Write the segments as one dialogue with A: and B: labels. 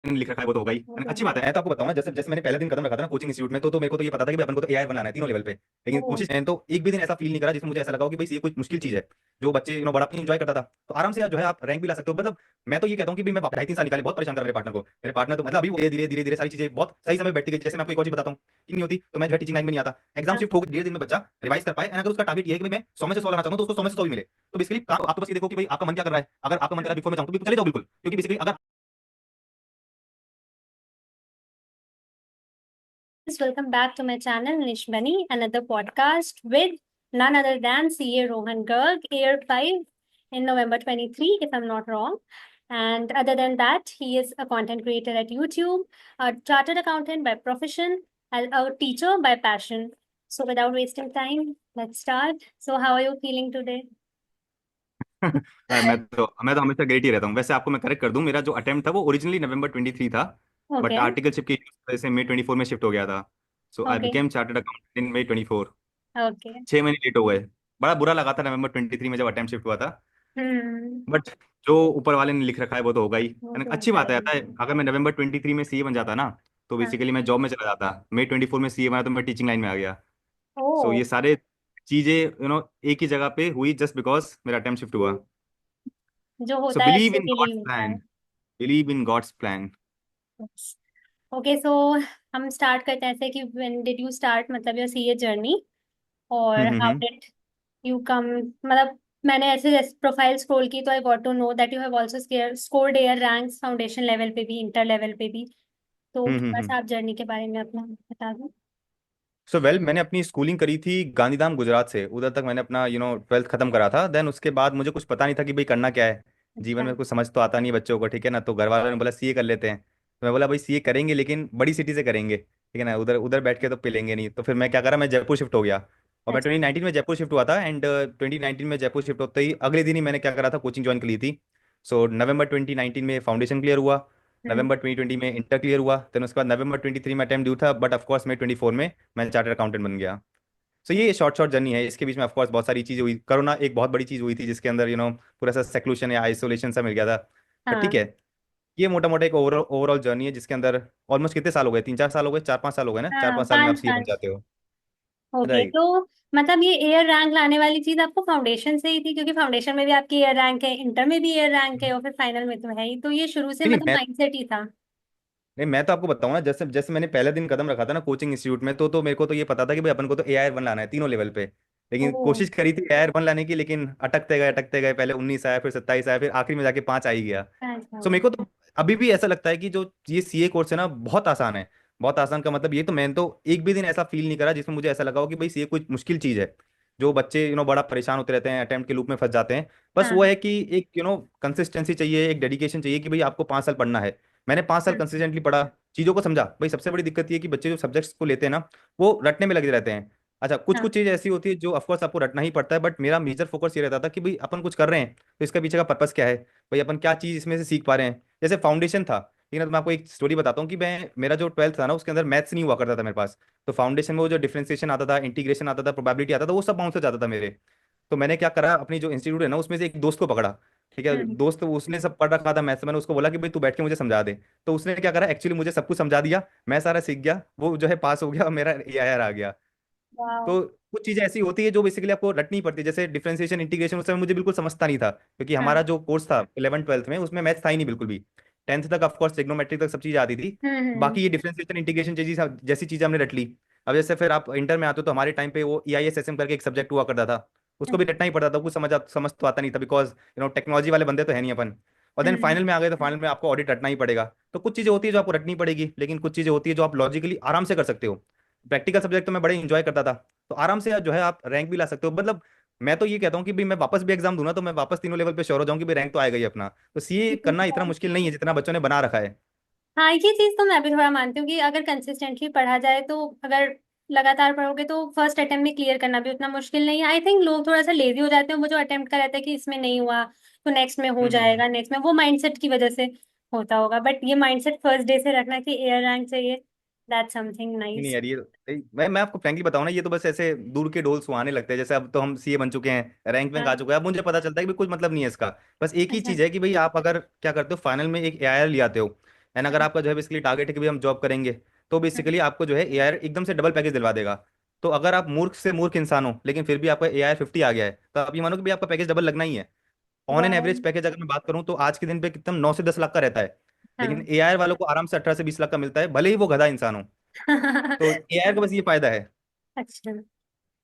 A: लिख रखा है वो तो होगा ही,
B: वो तो
A: अच्छी
B: है।
A: बात है। मैं तो आपको बताऊं ना, जैसे जैसे मैंने पहले दिन कदम रखा था ना कोचिंग इंस्टीट्यूट में, तो मेरे को तो ये पता था कि भाई अपन को तो एआई बनाना है तीनों लेवल पे। लेकिन
B: ओ।
A: कोशिश, मैंने तो एक भी दिन ऐसा फील नहीं करा जिसमें मुझे ऐसा लगा हो कि भाई ये कोई मुश्किल चीज है। जो बच्चे बड़ा अपनी एंजॉय करता था, तो आराम से जो है आप रैंक भी ला सकते हो। मतलब मैं तो ये कहता हूँ कि भाई मैं 2.5 3 साल निकाले, बहुत परेशान कर मेरे पार्टनर को। मेरे पार्टनर तो मतलब अभी धीरे धीरे धीरे धीरे सारी चीजें बहुत सही समय बैठ गई। जैसे मैं आपको एक और चीज बताता हूँ कि नहीं होती तो मैं जो है टीचिंग लाइन में नहीं आता। एग्जाम
B: हाँ।
A: शिफ्ट हो गई, धीरे धीरे में बच्चा रिवाइज कर पाए, and अगर उसका टारगेट ये है कि भाई मैं 100 में से 100 लाना चाहता हूँ, तो उसको 100 में से 100 भी मिले। तो बेसिकली आप तो बस ये देखो कि भाई आपका मन क्या कर रहा है। अगर आपका मन कर रहा है बिफोर में जाऊँ तो बिल्कुल चले जाओ, बिल्कुल, क्योंकि बेसिकली अगर
B: Welcome back to my channel, Nish Bunny, another podcast with none other than CA Rohan Garg, aired 5 in November 23, if I'm not wrong. And other than that, he is a content creator at YouTube, a chartered accountant by profession, a teacher by passion. So, without wasting time, let's start. So, how are you feeling today?
A: मैं तो हमेशा great he रहता हूँ। वैसे आपको मैं correct कर दूं, मेरा जो अटेम्प्ट था वो ओरिजिनली नवंबर 23 था, बट
B: Okay,
A: आर्टिकलशिप की वजह से मई 24 में शिफ्ट हो गया था। So I
B: okay,
A: became chartered accountant in May 24।
B: okay.
A: 6 महीने लेट हो गए। बड़ा बुरा लगा था नवंबर 23 में जब अटेम्प्ट शिफ्ट हुआ था,
B: Hmm.
A: बट जो ऊपर वाले ने लिख रखा है वो तो होगा ही।
B: वो
A: यानी
B: तो
A: अच्छी
B: है
A: बात है,
B: ही।
A: आता है अगर मैं नवंबर 23 में सीए बन जाता ना, तो
B: हाँ।
A: बेसिकली मैं जॉब में चला जाता। मई 24 में सीए बना तो मैं टीचिंग लाइन में आ गया। सो
B: ओ।
A: ये सारे चीजें एक ही जगह पे हुई जस्ट बिकॉज मेरा अटेम्प्ट शिफ्ट हुआ।
B: जो
A: सो
B: होता है
A: बिलीव
B: अच्छे
A: इन
B: के लिए ही
A: गॉड्स
B: होता है।
A: Plan, believe in God's plan.
B: Okay, so हम स्टार्ट करते हैं ऐसे कि व्हेन डिड यू स्टार्ट, मतलब योर सीए जर्नी, और how
A: hmm.
B: Did you come, मतलब मैंने ऐसे प्रोफाइल स्क्रॉल की तो I got to know that you have also scored air ranks foundation level पे भी, इंटर लेवल पे भी। तो थोड़ा
A: हम्म।
B: सा आप जर्नी के बारे में अपना बता दो।
A: सो वेल, मैंने अपनी स्कूलिंग करी थी गांधीधाम गुजरात से, उधर तक मैंने अपना ट्वेल्थ खत्म करा था। देन उसके बाद मुझे कुछ पता नहीं था कि भाई करना क्या है जीवन
B: अच्छा।
A: में। कुछ समझ तो आता नहीं बच्चों को, ठीक है ना। तो घर वालों ने बोला सीए कर लेते हैं, तो मैं बोला भाई सीए करेंगे लेकिन बड़ी सिटी से करेंगे, ठीक है ना। उधर उधर बैठ के तो पिलेंगे नहीं। तो फिर मैं क्या करा, मैं जयपुर शिफ्ट हो गया। और मैं
B: अच्छा।
A: 2019 में जयपुर शिफ्ट हुआ था, एंड 2019 में जयपुर शिफ्ट होते ही अगले दिन ही मैंने क्या करा था, कोचिंग ज्वाइन कर ली थी। सो नवंबर 2019 में फाउंडेशन क्लियर हुआ,
B: हम्म।
A: नवंबर 2020 में इंटर क्लियर हुआ। देन उसके बाद नवंबर 23 में अटेम्प्ट ड्यू था, बट ऑफकोर्स मैं 24 में मैं चार्टर्ड अकाउंटेंट बन गया। सो ये शॉर्ट शॉर्ट जर्नी है। इसके बीच में ऑफकोर्स बहुत सारी चीज़ें हुई। कोरोना एक बहुत बड़ी चीज़ हुई थी जिसके अंदर पूरा सा सेक्लूशन या आइसोलेशन सा मिल गया था। बट ठीक
B: हाँ।
A: है, ये मोटा मोटा एक ओवरऑल जर्नी है जिसके अंदर ऑलमोस्ट कितने साल हो गए, 3 4 साल हो गए, 4 5 साल हो गए ना, चार
B: हाँ,
A: पाँच साल में आप
B: पाँच
A: सीए बन
B: साल
A: जाते हो।
B: Okay,
A: right.
B: तो मतलब ये एयर रैंक लाने वाली चीज आपको फाउंडेशन से ही थी, क्योंकि फाउंडेशन में भी आपकी एयर रैंक है, इंटर में भी एयर रैंक है, और फिर फाइनल में तो है ही, तो ये शुरू से
A: नहीं नहीं,
B: मतलब
A: मैं
B: माइंडसेट ही था।
A: नहीं मैं तो आपको बताऊं ना, जैसे जैसे मैंने पहले दिन कदम रखा था ना कोचिंग इंस्टीट्यूट में, तो मेरे को तो ये पता था कि भाई अपन को तो एआई वन लाना है तीनों लेवल पे।
B: ओ।
A: लेकिन कोशिश करी थी एआई वन लाने की, लेकिन अटकते गए, पहले 19 आया, फिर 27 आया, फिर आखिरी में जाके 5 आ ही गया।
B: अच्छा।
A: सो मेरे को तो अभी भी ऐसा लगता है कि जो ये सीए कोर्स है ना, बहुत आसान है। बहुत आसान का मतलब ये, तो मैंने तो एक भी दिन ऐसा फील नहीं करा जिसमें मुझे ऐसा लगा हो कि भाई सीए कोई मुश्किल चीज है। जो बच्चे बड़ा परेशान होते रहते हैं, अटेम्प्ट के लूप में फंस जाते हैं। बस वो
B: हाँ।
A: है कि एक कंसिस्टेंसी चाहिए, एक डेडिकेशन चाहिए कि भाई आपको 5 साल पढ़ना है। मैंने 5 साल
B: हम्म।
A: कंसिस्टेंटली पढ़ा, चीज़ों को समझा। भाई सबसे बड़ी दिक्कत ये है कि बच्चे जो सब्जेक्ट्स को लेते हैं ना, वो रटने में लगे रहते हैं। अच्छा, कुछ
B: हाँ।
A: कुछ चीज़ ऐसी होती है जो ऑफकोर्स आपको रटना ही पड़ता है, बट मेरा मेजर फोकस ये रहता था कि भाई अपन कुछ कर रहे हैं तो इसका पीछे का पर्पस क्या है, भाई अपन क्या चीज़ इसमें से सीख पा रहे हैं। जैसे फाउंडेशन था, लेकिन अब मैं आपको एक स्टोरी बताता हूँ कि मैं मेरा जो ट्वेल्थ था ना उसके अंदर मैथ्स नहीं हुआ करता था मेरे पास। तो फाउंडेशन में वो जो डिफरेंशिएशन आता था, इंटीग्रेशन आता था, प्रोबेबिलिटी आता था, वो सब बाउंस हो जाता था मेरे। तो मैंने क्या करा, अपनी जो इंस्टीट्यूट है ना उसमें से एक दोस्त को पकड़ा। ठीक है,
B: हम्म।
A: दोस्त उसने सब पढ़ रखा था मैथ्स, मैंने उसको बोला कि भाई तू बैठ के मुझे समझा दे। तो उसने क्या करा, एक्चुअली मुझे सब कुछ समझा दिया, मैं सारा सीख गया, वो जो है पास हो गया और मेरा एआईआर आ गया।
B: वाह।
A: तो कुछ चीजें ऐसी होती है जो बेसिकली आपको रटनी पड़ती है, जैसे डिफरेंशिएशन इंटीग्रेशन उस समय मुझे बिल्कुल समझता नहीं था, क्योंकि हमारा
B: हाँ।
A: जो कोर्स था 11 12 में उसमें मैथ्स था ही नहीं बिल्कुल भी। 10th तक ऑफकोर्स ट्रिग्नोमेट्री तक सब चीज़ आती थी।
B: हम्म।
A: बाकी ये डिफरेंशिएशन इंटीग्रेशन जैसी जैसी चीज़ें हमने रट ली। अब जैसे फिर आप इंटर में आते हो तो हमारे टाइम पे वो EISSM करके एक सब्जेक्ट हुआ करता था, उसको भी रटना ही पड़ता था। कुछ समझ तो आता नहीं था, बिकॉज टेक्नोलॉजी वाले बंदे तो है नहीं अपन। और देन
B: हम्म।
A: फाइनल में आ गए तो फाइनल में आपको ऑडिट रटना ही पड़ेगा। तो कुछ चीज़ें होती है जो आपको रटनी पड़ेगी, लेकिन कुछ चीज़ें होती है जो आप लॉजिकली आराम से कर सकते हो। प्रैक्टिकल सब्जेक्ट तो मैं बड़े इंजॉय करता था, तो आराम से जो है आप रैंक भी ला सकते हो। मतलब मैं तो ये कहता हूँ कि भाई मैं वापस भी एग्जाम दूं ना, तो मैं वापस तीनों लेवल पे श्योर हो जाऊं कि भाई रैंक तो आएगा ही अपना। तो सीए करना इतना मुश्किल नहीं है जितना बच्चों ने बना रखा है।
B: हाँ, ये चीज तो मैं भी थोड़ा मानती हूँ कि अगर कंसिस्टेंटली पढ़ा जाए तो, अगर लगातार पढ़ोगे तो फर्स्ट अटेम्प्ट में क्लियर करना भी उतना मुश्किल नहीं है। आई थिंक लोग थोड़ा सा लेजी हो जाते हैं, वो जो अटेम्प्ट का रहता है कि इसमें नहीं हुआ तो नेक्स्ट में हो
A: हम्म।
B: जाएगा, नेक्स्ट में, वो माइंडसेट की वजह से होता होगा। बट ये माइंडसेट फर्स्ट डे से रखना कि एयर रैंक चाहिए, दैट्स समथिंग
A: नहीं नहीं
B: नाइस।
A: यार, मैं आपको फ्रैंकली बताऊं ना, ये तो बस ऐसे दूर के ढोल सुहाने लगते हैं। जैसे अब तो हम सीए बन चुके हैं, रैंक में आ
B: हाँ।
A: चुके हैं, अब मुझे पता चलता है कि भाई कुछ मतलब नहीं है इसका। बस एक ही
B: अच्छा।
A: चीज है कि भाई आप अगर क्या करते हो, फाइनल में एक एआईआर ले आते हो। एंड अगर आपका जो है बेसिकली टारगेट है कि भी हम जॉब करेंगे, तो बेसिकली आपको जो है एआई एकदम से डबल पैकेज दिलवा देगा। तो अगर आप मूर्ख से मूर्ख इंसान हो लेकिन फिर भी आपका एआई 50 आ गया है, तो आप ये मानो कि भी आपका पैकेज डबल लगना ही है। ऑन एन
B: वाह।
A: एवरेज पैकेज अगर मैं बात करूं तो आज के दिन पे कितना 9 से 10 लाख का रहता है, लेकिन
B: हाँ।
A: एआई वालों को आराम से 18 से 20 लाख का मिलता है, भले ही वो गधा इंसान हो। तो एआई का बस ये फायदा है।
B: अच्छा,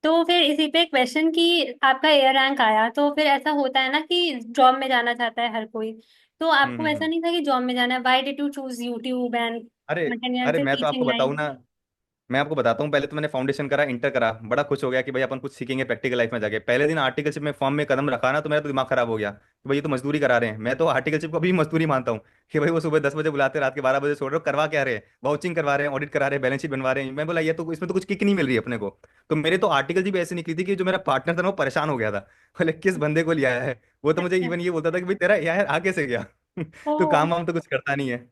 B: तो फिर इसी पे क्वेश्चन कि आपका एयर रैंक आया, तो फिर ऐसा होता है ना कि जॉब में जाना चाहता है हर कोई, तो आपको ऐसा
A: हम्म।
B: नहीं था कि जॉब में जाना है? Why did you choose YouTube and
A: अरे
B: मतलब
A: अरे,
B: से
A: मैं तो आपको
B: टीचिंग
A: बताऊं
B: लाइन?
A: ना, मैं आपको बताता हूँ। पहले तो मैंने फाउंडेशन करा, इंटर करा, बड़ा खुश हो गया कि भाई अपन कुछ सीखेंगे प्रैक्टिकल लाइफ में जाके। पहले दिन आर्टिकलशिप में फॉर्म में कदम रखा ना, तो मेरा तो दिमाग खराब हो गया कि भाई ये तो मजदूरी करा रहे हैं। मैं तो आर्टिकलशिप को भी मजदूरी मानता हूँ कि भाई वो सुबह 10 बजे बुलाते, रात के 12 बजे छोड़ रहे हो, करवा क्या रहे हैं? वाउचिंग करवा रहे हैं, ऑडिट करा रहे हैं, बैलेंस शीट बनवा रहे हैं। मैं बोला ये तो इसमें तो कुछ किक नहीं मिल रही है अपने को। तो मेरे तो आर्टिकल भी ऐसे निकली थी कि जो मेरा पार्टनर था ना वो परेशान हो गया था, बोले किस बंदे को लिया है। वो तो मुझे
B: अच्छा।
A: इवन ये बोलता था कि भाई तेरा यार आगे से गया
B: ओ।
A: तो काम वाम तो कुछ करता नहीं है।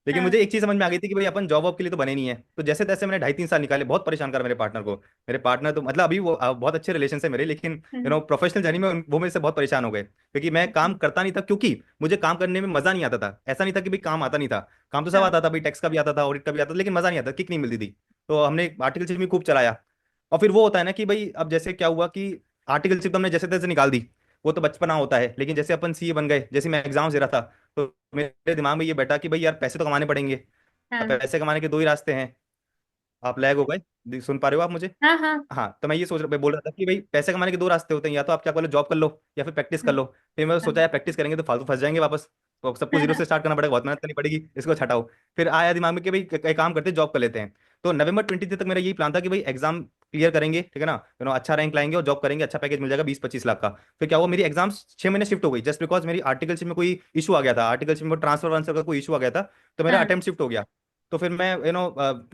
A: लेकिन
B: हाँ।
A: मुझे एक चीज समझ में आ गई थी कि भाई अपन जॉब वॉब के लिए तो बने नहीं है। तो जैसे तैसे मैंने 2.5-3 साल निकाले, बहुत परेशान करा मेरे पार्टनर को। मेरे पार्टनर तो मतलब अभी वो बहुत अच्छे रिलेशन है मेरे, लेकिन
B: हम्म,
A: प्रोफेशनल जर्नी में वो मेरे से बहुत परेशान हो गए, क्योंकि मैं काम करता नहीं था, क्योंकि मुझे काम करने में मजा नहीं आता था। ऐसा नहीं था कि भाई काम आता नहीं था, काम तो सब
B: हाँ।
A: आता था भाई, टैक्स का भी आता था, ऑडिट का भी आता था, लेकिन मजा नहीं आता, किक नहीं मिलती थी। तो हमने आर्टिकलशिप भी खूब चलाया। और फिर वो होता है ना कि भाई अब जैसे क्या हुआ कि आर्टिकलशिप तो हमने जैसे तैसे निकाल दी, वो तो बचपना होता है। लेकिन जैसे अपन सीए बन गए, जैसे मैं एग्जाम दे रहा था, तो मेरे दिमाग में ये बैठा कि भाई यार पैसे तो कमाने पड़ेंगे। अब
B: हाँ।
A: पैसे कमाने के दो ही रास्ते हैं। आप लैग हो गए, सुन पा रहे हो आप मुझे?
B: हाँ। हाँ।
A: हाँ, तो मैं ये बोल रहा था कि भाई पैसे कमाने के दो रास्ते होते हैं, या तो आप क्या बोलो जॉब कर लो या फिर प्रैक्टिस कर लो। फिर मैं सोचा यार प्रैक्टिस करेंगे तो फालतू फंस जाएंगे वापस, तो सबको जीरो
B: हाँ।
A: से स्टार्ट करना पड़ेगा, बहुत मेहनत करनी पड़ेगी, इसको छटाओ। फिर आया दिमाग में कि भाई एक काम करते हैं, जॉब कर लेते हैं। तो नवंबर 20 तक मेरा यही प्लान था कि भाई एग्जाम क्लियर करेंगे, ठीक है ना, अच्छा रैंक लाएंगे और जॉब करेंगे, अच्छा पैकेज मिल जाएगा 20-25 लाख का। फिर क्या हुआ, मेरी एग्जाम्स 6 महीने शिफ्ट हो गई, जस्ट बिकॉज मेरी आर्टिकलशिप में कोई इशू आ गया था, आर्टिकलशिप में ट्रांसफर वांसफर का कोई इशू आ गया था। तो मेरा
B: हाँ।
A: अटेम्प्ट शिफ्ट हो गया। तो फिर मैं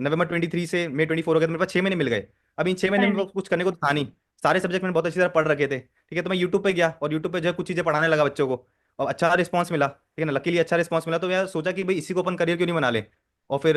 A: नवंबर 23 से मई 24 हो गया, तो मेरे पास 6 महीने मिल गए। अब इन 6 महीने में
B: करेक्ट।
A: कुछ करने को तो था नहीं। सारे सब्जेक्ट मैंने बहुत अच्छी तरह पढ़ रखे थे, ठीक है। तो मैं यूट्यूब पे गया और यूट्यूब पे जो है कुछ चीज़ें पढ़ाने लगा बच्चों को, और अच्छा रिस्पांस मिला, ठीक है ना, लकीली अच्छा रिस्पांस मिला। तो मैं सोचा कि भाई इसी को अपन करियर क्यों नहीं बना ले। और फिर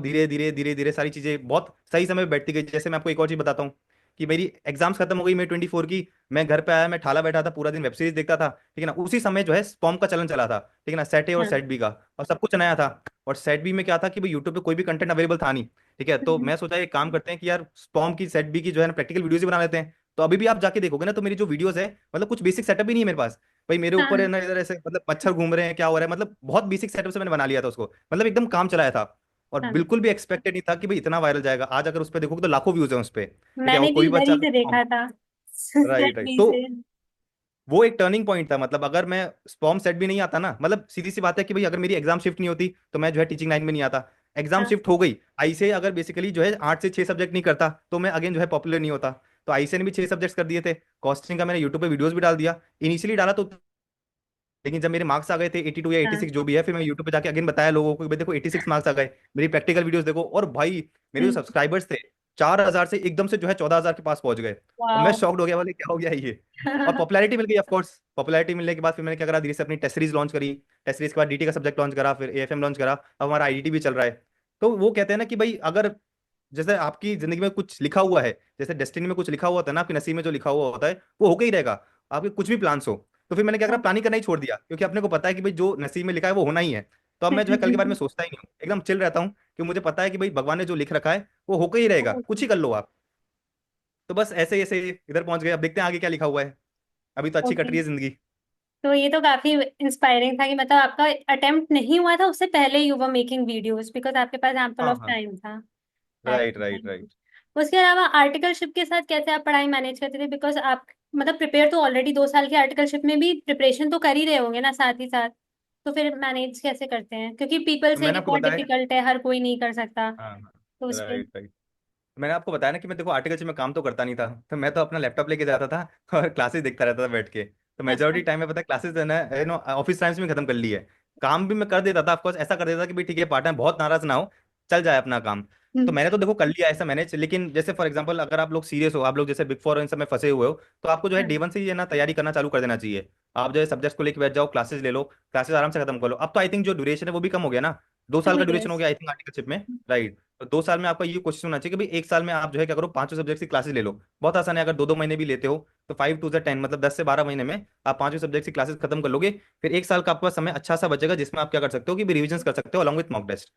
A: धीरे धीरे धीरे धीरे सारी चीज़ें बहुत सही समय पे बैठती गई। जैसे मैं आपको एक और चीज़ बताता हूँ कि मेरी एग्जाम्स खत्म हो गई मई 24 की। मैं घर पे आया, मैं ठाला बैठा था, पूरा दिन वेब सीरीज देखता था, ठीक है ना। उसी समय जो है स्पॉम का चलन चला था, ठीक है ना, सेट ए और
B: हाँ।
A: सेट बी का, और सब कुछ नया था। और सेट बी में क्या था कि भाई यूट्यूब पे कोई भी कंटेंट अवेलेबल था नहीं, ठीक है। तो मैं सोचा एक काम करते हैं कि यार स्पॉम की सेट बी की जो है ना प्रैक्टिकल वीडियोस ही बना लेते हैं। तो अभी भी आप जाके देखोगे ना, तो मेरी जो वीडियोस है मतलब कुछ बेसिक सेटअप भी नहीं है मेरे पास। भाई मेरे ऊपर है
B: हाँ।
A: ना इधर ऐसे मतलब मच्छर घूम रहे हैं, क्या हो रहा है, मतलब बहुत बेसिक सेटअप से मैंने बना लिया था उसको, मतलब एकदम काम चलाया था। और
B: हाँ।
A: बिल्कुल भी एक्सपेक्टेड नहीं था कि भाई इतना वायरल जाएगा। आज अगर उस पर देखोगे तो लाखों व्यूज हैं उस पर, ठीक है।
B: मैंने
A: और
B: भी
A: कोई बच्चा
B: वहीं
A: अगर
B: से देखा था।
A: राइट
B: सेट
A: राइट,
B: बी
A: तो
B: से।
A: वो एक टर्निंग पॉइंट था। मतलब अगर मैं स्पॉम सेट भी नहीं आता ना, मतलब सीधी सी बात है कि भाई अगर मेरी एग्जाम शिफ्ट नहीं होती तो मैं जो है टीचिंग लाइन में नहीं आता। एग्जाम
B: हाँ।
A: शिफ्ट हो गई, आई से अगर बेसिकली जो है 8 से 6 सब्जेक्ट नहीं करता तो मैं अगेन जो है पॉपुलर नहीं होता। तो आई से ने भी 6 सब्जेक्ट्स कर दिए थे। कॉस्टिंग का मैंने यूट्यूब पे वीडियोस भी डाल दिया, इनिशियली डाला तो। लेकिन जब मेरे मार्क्स आ गए थे 82 या
B: हाँ।
A: 86 जो भी है, फिर मैं यूट्यूब पे जाके अगेन बताया लोगों को कि भाई देखो 86 मार्क्स आ गए, मेरी प्रैक्टिकल वीडियोस देखो। और भाई मेरे जो
B: हम्म।
A: सब्सक्राइबर्स थे 4,000 से एकदम से जो है 14,000 के पास पहुंच गए। और मैं
B: वाओ।
A: शॉक्ड हो गया, बोले क्या हो गया ये। और पॉपुलैरिटी मिल गई ऑफ कोर्स। पॉपुलैरिटी मिलने के बाद फिर मैंने क्या करा, धीरे से अपनी टेस्ट सीरीज लॉन्च करी। टेस्ट सीरीज के बाद डीटी का सब्जेक्ट लॉन्च करा, फिर एएफएम लॉन्च करा, अब हमारा आईडीटी भी चल रहा है। तो वो कहते हैं ना कि भाई अगर जैसे आपकी जिंदगी में कुछ लिखा हुआ है, जैसे डेस्टिनी में कुछ लिखा हुआ होता है ना, आपके नसीब में जो लिखा हुआ होता है वो होके ही रहेगा, आपके कुछ भी प्लान्स हो। तो फिर मैंने क्या करा, प्लानिंग करना ही छोड़ दिया, क्योंकि अपने को पता है कि भाई जो नसीब में लिखा है वो होना ही है। तो अब मैं जो है कल के बारे में सोचता ही नहीं हूँ, एकदम चिल रहता हूँ, कि मुझे पता है कि भाई भगवान ने जो लिख रखा है वो होकर ही रहेगा, कुछ ही कर लो आप। तो बस ऐसे ऐसे इधर पहुंच गए, अब देखते हैं आगे क्या लिखा हुआ है। अभी तो अच्छी कट
B: ओके।
A: रही है जिंदगी।
B: तो ये तो काफी इंस्पायरिंग था कि मतलब आपका अटेम्प्ट नहीं हुआ था उससे पहले you were making videos because आपके पास एम्पल
A: हाँ
B: ऑफ
A: हाँ,
B: टाइम था।
A: Right right
B: Right.
A: राइट।
B: उसके अलावा आर्टिकलशिप के साथ कैसे आप पढ़ाई मैनेज करते थे? बिकॉज आप मतलब प्रिपेयर तो ऑलरेडी 2 साल की आर्टिकलशिप में भी प्रिपरेशन तो कर ही रहे होंगे ना साथ ही साथ, तो फिर मैनेज कैसे करते हैं? क्योंकि पीपल
A: तो
B: से
A: मैंने
B: कि
A: आपको
B: बहुत
A: बताया।
B: डिफिकल्ट है, हर कोई नहीं कर सकता,
A: हाँ हाँ,
B: तो उस पे।
A: Right right. मैंने आपको बताया ना कि मैं देखो आर्टिकल में काम तो करता नहीं था, तो मैं तो अपना लैपटॉप लेके जाता था और क्लासेस देखता रहता था बैठ के। तो
B: अच्छा।
A: मेजोरिटी टाइम में पता है क्लासेस है ना ऑफिस टाइम्स में खत्म कर ली है। काम भी मैं कर देता था ऑफकोर्स, ऐसा कर देता था कि भाई ठीक है पार्ट टाइम, बहुत नाराज ना हो, चल जाए अपना काम। तो
B: हम्म।
A: मैंने तो देखो कर लिया ऐसा मैनेज। लेकिन जैसे फॉर एग्जांपल अगर आप लोग सीरियस हो, आप लोग जैसे बिग फोर इन सब में फंसे हुए हो, तो आपको जो है डे
B: हाँ।
A: वन से ही है ना तैयारी करना चालू कर देना चाहिए। आप जो है सब्जेक्ट्स को लेकर बैठ जाओ, क्लासेस ले लो, क्लासेस आराम से खत्म कर लो। अब तो आई थिंक जो ड्यूरेशन है वो भी कम हो गया ना, 2 साल
B: 2
A: का ड्यूरेशन हो
B: इयर्स।
A: गया आई थिंक आर्टिकलशिप में, राइट। तो 2 साल में आपका ये कोशिश होना चाहिए कि भाई एक साल में आप जो है क्या करो, पांचों सब्जेक्ट की क्लासेस ले लो। बहुत आसान है, अगर 2 2 महीने भी लेते हो तो 5 2 10, मतलब 10 से 12 महीने में आप पांचों सब्जेक्ट की क्लासेस खत्म कर लोगे। फिर एक साल का आपका समय अच्छा सा बचेगा, जिसमें आप क्या कर सकते हो कि रिविजन कर सकते हो अलॉन्ग विथ मॉक टेस्ट।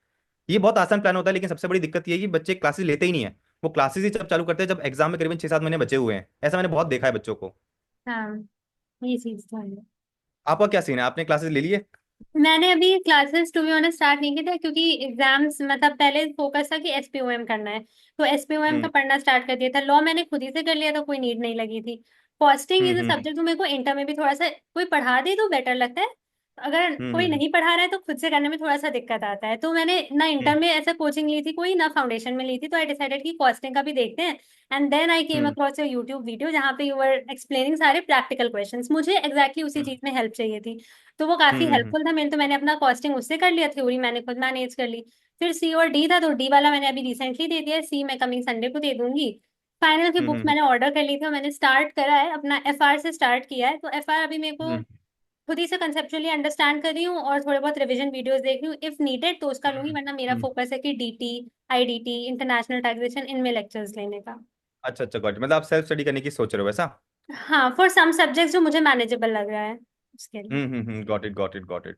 A: ये बहुत आसान प्लान होता है, लेकिन सबसे बड़ी दिक्कत ये है कि बच्चे क्लासेस लेते ही नहीं है। वो क्लासेस ही जब चालू करते हैं जब एग्जाम में करीबन 6 7 महीने बचे हुए हैं, ऐसा मैंने बहुत देखा है बच्चों को।
B: हाँ, ये चीज तो है।
A: आपका क्या सीन है, आपने क्लासेस ले लिए?
B: मैंने अभी classes to be honest start नहीं किया था, क्योंकि एग्जाम्स मतलब पहले फोकस था कि एसपीओएम करना है, तो एसपीओएम का
A: हम्म
B: पढ़ना स्टार्ट कर दिया था। लॉ मैंने खुद ही से कर लिया था, कोई नीड नहीं लगी थी। Costing is a
A: hmm
B: subject जो मेरे को इंटर में भी थोड़ा सा कोई पढ़ा दे तो बेटर लगता है। अगर कोई
A: हम्म
B: नहीं पढ़ा रहा है तो खुद से करने में थोड़ा सा दिक्कत आता है। तो मैंने ना इंटर
A: हम्म
B: में ऐसा कोचिंग ली थी कोई, ना फाउंडेशन में ली थी, तो आई डिसाइडेड कि कॉस्टिंग का भी देखते हैं। And then I came
A: hmm
B: across your YouTube video जहाँ पे यू वर एक्सप्लेनिंग सारे प्रैक्टिकल क्वेश्चंस। मुझे एग्जैक्टली उसी
A: हम्म
B: चीज में हेल्प चाहिए थी, तो वो काफी
A: हम्म
B: हेल्पफुल था। मैंने अपना कॉस्टिंग उससे कर लिया, थ्योरी मैंने खुद मैनेज कर ली। फिर सी और डी था, तो डी वाला मैंने अभी रिसेंटली दे दिया है, सी मैं कमिंग संडे को दे दूंगी। फाइनल की बुक्स
A: हम्म
B: मैंने ऑर्डर कर ली थी और मैंने स्टार्ट करा है, अपना एफआर से स्टार्ट किया है। तो एफआर अभी मेरे को
A: हम्म
B: खुद ही से कंसेप्चुअली अंडरस्टैंड कर रही हूँ और थोड़े बहुत रिवीजन वीडियोस देख रही हूँ। इफ नीडेड तो उसका लूंगी, वरना मेरा
A: हम्म।
B: फोकस है कि डीटी, आईडीटी, इंटरनेशनल टैक्सेशन, इनमें लेक्चर्स लेने का।
A: अच्छा अच्छा, गॉट, मतलब आप सेल्फ स्टडी करने की सोच रहे हो ऐसा?
B: हाँ, फॉर सम सब्जेक्ट्स जो मुझे मैनेजेबल लग रहा है उसके लिए।
A: Got it got it got it.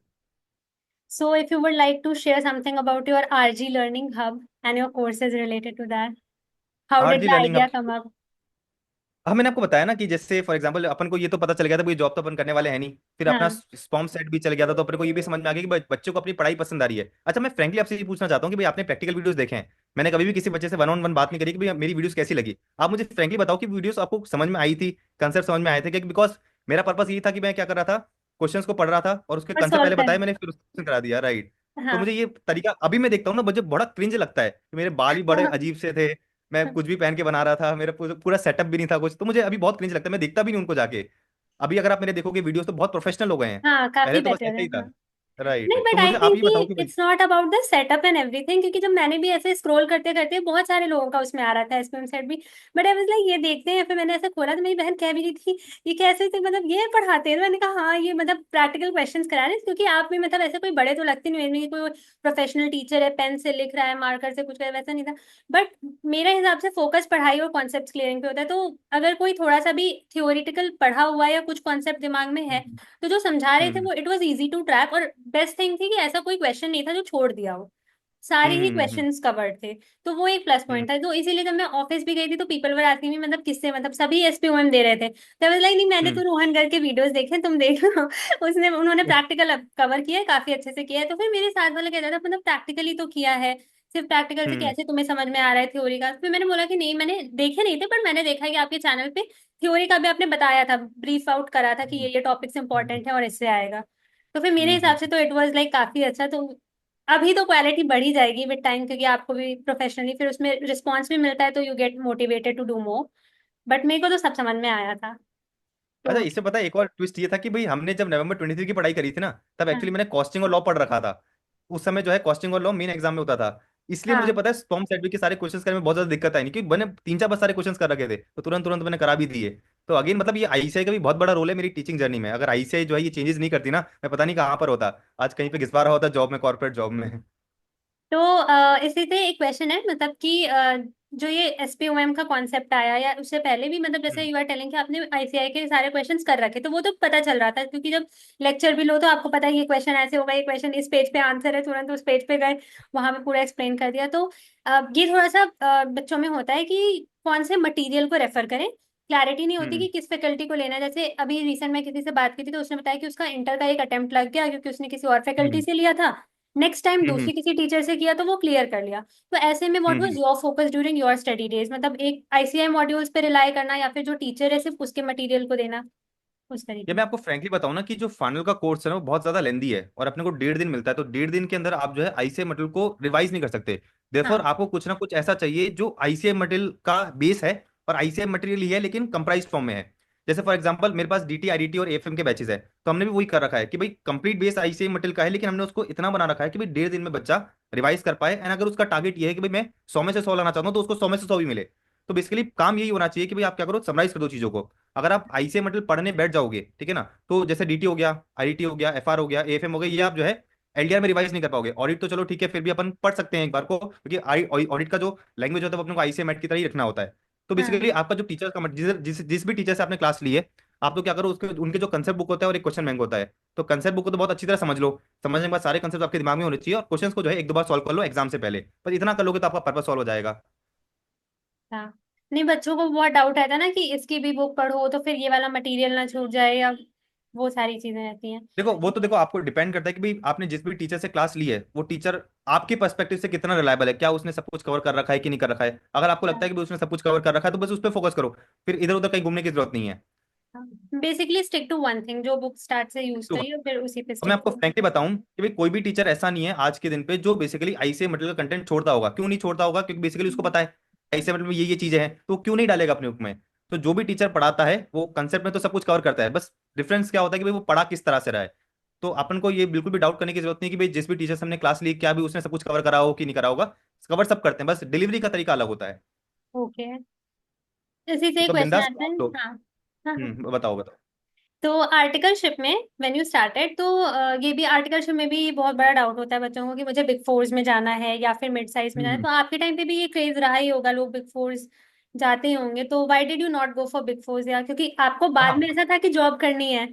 B: So, if you would like to share something about your RG Learning Hub and your courses related to that, how did
A: RG
B: the
A: learning
B: idea come up?
A: हाँ, मैंने आपको बताया ना कि जैसे for example अपन को ये तो पता चल गया था, कोई जॉब तो अपन करने वाले हैं नहीं। फिर अपना
B: हाँ,
A: स्पॉम सेट भी चल गया था, तो अपन को ये भी समझ में आ गया कि बच्चों को अपनी पढ़ाई पसंद आ रही है। अच्छा, मैं फ्रेंकली आपसे ये पूछना चाहता हूँ कि भाई आपने प्रैक्टिकल वीडियोस देखे हैं? मैंने कभी भी किसी बच्चे से वन ऑन वन बात नहीं करी कि भाई मेरी वीडियोस कैसी लगी। आप मुझे फ्रेंकली बताओ कि वीडियोस आपको समझ में आई थी, कंसेप्ट समझ में आए थे? क्योंकि बिकॉज मेरा पर्पस ये था कि मैं क्या कर रहा था, क्वेश्चंस को पढ़ रहा था और उसके
B: और
A: कंसेप्ट
B: सॉल्व
A: पहले
B: कर।
A: बताए मैंने, फिर उसको करा दिया, राइट। तो
B: हाँ।
A: मुझे ये तरीका अभी मैं देखता हूँ ना, मुझे बड़ा क्रिंज लगता है कि मेरे बाल भी बड़े अजीब से थे, मैं कुछ भी पहन के बना रहा था, मेरा पूरा पूरा सेटअप भी नहीं था कुछ, तो मुझे अभी बहुत क्रिंज लगता है, मैं देखता भी नहीं उनको जाके। अभी अगर आप मेरे देखोगे वीडियोस तो बहुत प्रोफेशनल हो गए हैं।
B: हाँ, काफी
A: पहले तो बस
B: बेटर
A: ऐसे
B: है,
A: ही था।
B: हाँ। नहीं,
A: राइट, तो
B: बट आई
A: मुझे आप
B: थिंक
A: ये
B: कि
A: बताओ कि भाई।
B: It's not about the setup and everything, क्योंकि जब मैंने भी ऐसे स्क्रॉल करते करते बहुत सारे लोगों का उसमें आ रहा था, एसपीएम सेट भी। बट आई वाज लाइक ये देखते हैं, फिर मैंने ऐसे खोला तो मेरी बहन कह भी रही थी ये कैसे थे, मतलब ये पढ़ाते हैं? तो मैंने कहा हाँ, ये मतलब प्रैक्टिकल क्वेश्चंस करा रहे हैं, क्योंकि आप भी मतलब ऐसे कोई बड़े तो लगते नहीं हैं, कोई प्रोफेशनल टीचर है पेन से लिख रहा है, मार्कर से कुछ कर वैसा नहीं था। बट मेरे हिसाब से फोकस पढ़ाई और कॉन्सेप्ट क्लियरिंग पे होता है। तो अगर कोई थोड़ा सा भी थियोरिटिकल पढ़ा हुआ है या कुछ कॉन्सेप्ट दिमाग में है,
A: हम्म
B: तो जो समझा रहे थे
A: हम्म
B: वो it was easy to track. और बेस्ट थिंग थी कि ऐसा कोई क्वेश्चन नहीं था जो छोड़ दिया हो, सारे ही
A: हम्म
B: क्वेश्चंस कवर्ड थे। तो वो एक प्लस
A: हम्म
B: पॉइंट था। तो इसीलिए जब मैं ऑफिस भी गई थी तो पीपल वर आस्किंग मी, मतलब किससे, मतलब सभी एसपीओएम दे रहे थे। तो वाज लाइक नहीं, मैंने तो
A: हम्म
B: रोहन गर्ग के वीडियोस देखे, तुम देख लो। उसने उन्होंने प्रैक्टिकल कवर किया है, काफी अच्छे से किया है। तो फिर मेरे साथ वाला कहता था मतलब प्रैक्टिकली तो किया है, सिर्फ प्रैक्टिकल से
A: हम्म
B: कैसे तुम्हें समझ में आ रहा है थ्योरी का? फिर मैंने बोला कि नहीं, मैंने देखे नहीं थे, पर मैंने देखा है कि आपके चैनल पे थ्योरी का भी आपने बताया था, ब्रीफ आउट करा था कि ये टॉपिक्स इंपॉर्टेंट है और इससे आएगा। तो फिर मेरे हिसाब से
A: हम्म।
B: तो इट वाज लाइक काफी अच्छा। तो अभी तो क्वालिटी बढ़ी जाएगी विद टाइम, क्योंकि आपको भी प्रोफेशनली फिर उसमें रिस्पॉन्स भी मिलता है, तो you get motivated to do more. But मेरे को तो सब समझ में आया था।
A: अच्छा,
B: तो
A: इससे पता है एक और ट्विस्ट ये था कि भाई हमने जब नवंबर 23 की पढ़ाई करी थी ना, तब
B: हाँ,
A: एक्चुअली मैंने कॉस्टिंग और लॉ पढ़ रखा था। उस समय जो है कॉस्टिंग और लॉ मेन एग्जाम में होता था। इसलिए मुझे
B: हाँ।
A: पता है स्पॉम सेट के सारे क्वेश्चंस करने में बहुत ज्यादा दिक्कत आई नहीं, क्योंकि मैंने 3 4 बस सारे क्वेश्चंस कर रखे थे, तो तुरंत तुरंत मैंने करा भी दिए। तो अगेन मतलब ये आईसीआई का भी बहुत बड़ा रोल है मेरी टीचिंग जर्नी में। अगर आईसीआई जो है ये चेंजेस नहीं करती ना, मैं पता नहीं कहाँ पर होता, आज कहीं पे घिसवा रहा होता जॉब में, कॉर्पोरेट जॉब में।
B: तो इसी से एक क्वेश्चन है, मतलब कि जो ये एसपीओएम का कॉन्सेप्ट आया या उससे पहले भी, मतलब जैसे
A: हम्म
B: यू आर टेलिंग कि आपने आईसीआई के सारे क्वेश्चंस कर रखे, तो वो तो पता चल रहा था, क्योंकि जब लेक्चर भी लो तो आपको पता है ये क्वेश्चन ऐसे होगा, ये क्वेश्चन इस पेज पे आंसर है, तुरंत उस पेज पे गए, वहां पे पूरा एक्सप्लेन कर दिया। तो ये थोड़ा सा बच्चों में होता है कि कौन से मटीरियल को रेफर करें, क्लैरिटी नहीं होती कि
A: हम्म
B: किस फैकल्टी को लेना है। जैसे अभी रिसेंट में किसी से बात की थी, तो उसने बताया कि उसका इंटर का एक अटेम्प्ट लग गया, क्योंकि उसने किसी और फैकल्टी
A: हम्म
B: से लिया था। नेक्स्ट टाइम
A: हम्म
B: दूसरी किसी टीचर से किया तो वो क्लियर कर लिया। तो ऐसे में what was
A: hmm.
B: Your focus during your study days, मतलब एक आईसीआई मॉड्यूल्स पे रिलाई करना या फिर जो टीचर है सिर्फ उसके मटेरियल को देना, उस
A: ये
B: तरीके
A: मैं
B: से?
A: आपको फ्रैंकली बताऊं ना कि जो फाइनल का कोर्स है ना वो बहुत ज्यादा लेंदी है, और अपने को 1.5 दिन मिलता है, तो 1.5 दिन के अंदर आप जो है आईसीआई मटेरियल को रिवाइज नहीं कर सकते। देयरफॉर
B: हाँ,
A: आपको कुछ ना कुछ ऐसा चाहिए जो आईसीआई मटेरियल का बेस है, और आईसीआई मटेरियल ही है लेकिन कंप्राइज फॉर्म में है। जैसे फॉर एग्जांपल मेरे पास डीटी आईडीटी और एफएम के बैचेस है, तो हमने भी वही कर रखा है कि भाई कंप्लीट बेस आईसीआई मटेरियल का है, लेकिन हमने उसको इतना बना रखा है कि भाई 1.5 दिन में बच्चा रिवाइज कर पाए। एंड अगर उसका टारगेट ये है कि भाई मैं 100 में से 100 लाना चाहता हूँ, तो उसको 100 में से 100 भी मिले। तो बेसिकली काम यही होना चाहिए कि भाई आप क्या करो, समराइज कर दो चीजों को। अगर आप आईसीआई मटेरियल पढ़ने बैठ जाओगे, ठीक है ना, तो जैसे डीटी हो गया, आईडीटी हो गया, एफआर हो गया, एएफएम हो गया, ये आप जो है एलडीआर में रिवाइज नहीं कर पाओगे। ऑडिट तो चलो ठीक है, फिर भी अपन पढ़ सकते हैं एक बार को, क्योंकि ऑडिट का जो लैंग्वेज होता है वो अपने को आईसीएमएट की तरह ही रखना होता है। तो बेसिकली
B: हाँ
A: आपका जो टीचर का जिस भी टीचर से आपने क्लास ली है, आप तो क्या करो, उसके उनके जो कंसेप्ट बुक होता है और एक क्वेश्चन बैंक होता है। तो कंसेप्ट बुक को तो बहुत अच्छी तरह समझ लो, समझने के बाद सारे कंसेप्ट आपके दिमाग में होने चाहिए, और क्वेश्चंस को जो है एक दो बार सॉल्व कर लो एग्जाम से पहले। बस इतना कर लोगे तो आपका पर्पस सॉल्व हो जाएगा।
B: हाँ। नहीं, बच्चों को बहुत डाउट रहता है ना कि इसकी भी बुक पढ़ो तो फिर ये वाला मटेरियल ना छूट जाए, या वो सारी चीजें रहती हैं।
A: देखो वो तो देखो आपको डिपेंड करता है कि भाई आपने जिस भी टीचर से क्लास ली है वो टीचर आपके पर्सपेक्टिव से कितना रिलायबल है, क्या उसने सब कुछ कवर कर रखा है कि नहीं कर रखा है। अगर आपको लगता है कि भाई उसने सब कुछ कवर कर रखा है तो बस उस पर फोकस करो, फिर इधर उधर कहीं घूमने की जरूरत नहीं है।
B: Basically stick to one thing, जो बुक स्टार्ट से यूज
A: तो
B: करिए फिर उसी पे
A: मैं
B: स्टिक
A: आपको
B: करो।
A: फ्रैंकली बताऊं कि भाई कोई भी टीचर ऐसा नहीं है आज के दिन पे जो बेसिकली आईसीए मटेरियल का कंटेंट छोड़ता होगा। क्यों नहीं छोड़ता होगा? क्योंकि बेसिकली उसको पता है आईसीए मटेरियल में ये चीजें हैं, तो वो क्यों नहीं डालेगा अपने बुक में। तो जो भी टीचर पढ़ाता है वो कंसेप्ट में तो सब कुछ कवर करता है, बस डिफरेंस क्या होता है कि भाई वो पढ़ा किस तरह से रहा है। तो अपन को ये बिल्कुल भी डाउट करने की जरूरत नहीं कि भाई जिस भी टीचर से हमने क्लास ली क्या भी उसने सब कुछ कवर करा हो कि नहीं करा होगा। कवर सब करते हैं, बस डिलीवरी का तरीका अलग होता है।
B: ओके, इसी से
A: तो
B: क्वेश्चन
A: बिंदास
B: आता है।
A: लो।
B: हाँ हाँ हाँ।
A: बताओ बताओ।
B: तो आर्टिकलशिप में व्हेन यू स्टार्टेड, तो ये भी आर्टिकलशिप में भी बहुत बड़ा डाउट होता है बच्चों को कि मुझे बिग फोर्स में जाना है या फिर मिड साइज में जाना है।
A: हम्म।
B: तो आपके टाइम पे भी ये क्रेज रहा ही होगा, लोग बिग फोर्स जाते ही होंगे। तो why did you not go for big force, या क्योंकि आपको बाद में
A: हाँ।
B: ऐसा था कि जॉब करनी है,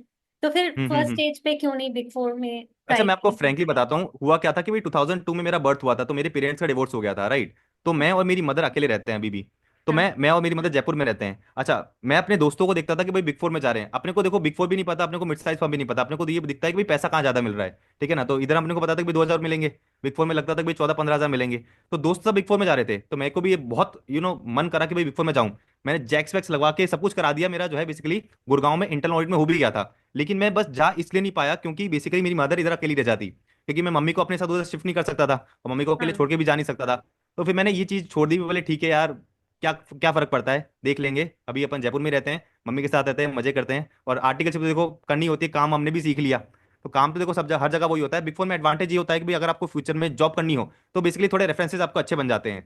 B: तो फिर फर्स्ट
A: हम्म।
B: स्टेज पे क्यों नहीं बिग फोर में
A: अच्छा
B: ट्राई
A: मैं आपको
B: किया?
A: फ्रैंकली बताता हूँ हुआ क्या था कि भाई 2002 में मेरा बर्थ हुआ था, तो मेरे पेरेंट्स का डिवोर्स हो गया था, राइट। तो मैं और मेरी मदर अकेले रहते हैं अभी भी। तो
B: हाँ
A: मैं और मेरी मदर जयपुर में रहते हैं। अच्छा मैं अपने दोस्तों को देखता था कि भाई बिग फोर में जा रहे हैं, अपने को देखो बिग फोर भी नहीं पता, अपने को मिड साइज फर्म भी नहीं पता, अपने को तो ये दिखता है कि भाई पैसा कहाँ ज्यादा मिल रहा है, ठीक है ना। तो इधर अपने को पता था कि भाई 2,000 मिलेंगे, बिग फोर में लगता था कि भाई 14-15 हज़ार मिलेंगे। तो दोस्त सब बिग फोर में जा रहे थे, तो मेरे को भी ये बहुत मन करा कि भाई बिग फोर में जाऊं। मैंने जैक्स वैक्स लगवा के सब कुछ करा दिया, मेरा जो है बेसिकली गुड़गांव में इंटरनल ऑडिट में हो भी गया था। लेकिन मैं बस जा इसलिए नहीं पाया क्योंकि बेसिकली मेरी मदर इधर अकेली रह जाती, क्योंकि मैं मम्मी को अपने साथ उधर शिफ्ट नहीं कर सकता था और मम्मी को अकेले
B: हाँ
A: छोड़ के भी जा नहीं सकता था। तो फिर मैंने ये चीज़ छोड़ दी, बोले ठीक है यार, क्या क्या फर्क पड़ता है, देख लेंगे। अभी अपन जयपुर में रहते हैं, मम्मी के साथ रहते हैं, मजे करते हैं। और आर्टिकलशिप तो देखो करनी होती है, काम हमने भी सीख लिया। तो काम तो देखो सब जगह हर जगह वही होता है। बिग फोर में एडवांटेज ये होता है कि भाई अगर आपको फ्यूचर में जॉब करनी हो तो बेसिकली थोड़े रेफरेंसेस आपको अच्छे बन जाते हैं।